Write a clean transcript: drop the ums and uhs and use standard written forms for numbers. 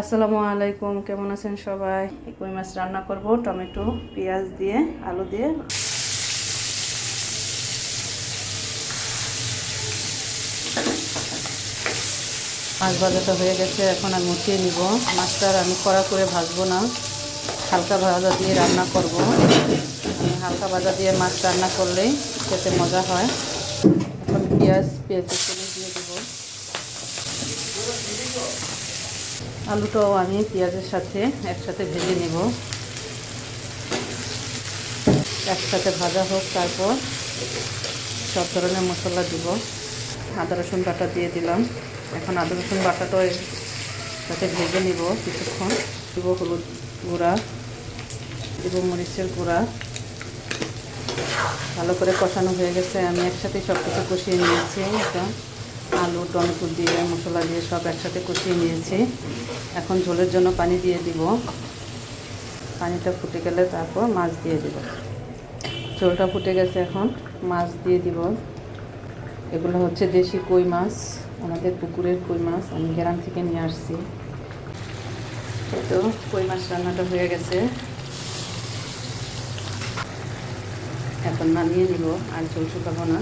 আসসালামু আলাইকুম, কেমন আছেন সবাই? কই মাছ রান্না করব টমেটো পেঁয়াজ দিয়ে, আলু দিয়ে। মাছ ভাজাটা হয়ে গেছে, এখন আমি উঠিয়ে নিব। মাছটা আমি কড়া করে ভাজবো না, হালকা ভাজা দিয়ে রান্না করব। হালকা ভাজা দিয়ে মাছ রান্না করলেই খেতে মজা হয়। এখন পেঁয়াজের তেলে দিয়ে দেবো। আলুটাও আমি পেঁয়াজের সাথে একসাথে ভেজে নেব। একসাথে ভাজা হোক, তারপর সব ধরনের মশলা দিব। আদা রসুন বাটা দিয়ে দিলাম। এখন আদা রসুন বাটাটাও এর সাথে ভেজে নিব কিছুক্ষণ। দিব হলুদ গুঁড়া, দিব মরিচের গুঁড়া। ভালো করে কষানো হয়ে গেছে, আমি একসাথে সব কিছু কষিয়ে নিয়েছি। এটা আলু টমেটো দিয়ে মশলা দিয়ে সব একসাথে কষিয়ে নিয়েছি। এখন ঝোলের জন্য পানি দিয়ে দিব। পানিটা ফুটে গেলে তারপর মাছ দিয়ে দিব। ঝোলটা ফুটে গেছে, এখন মাছ দিয়ে দিব। এগুলো হচ্ছে দেশি কই মাছ, আমাদের পুকুরের কই মাছ, আমি গ্রাম থেকে নিয়ে আসছি। তো কই মাছ রান্নাটা হয়ে গেছে, এখন নামিয়ে নিব। আর ঝোল শুকাবো না।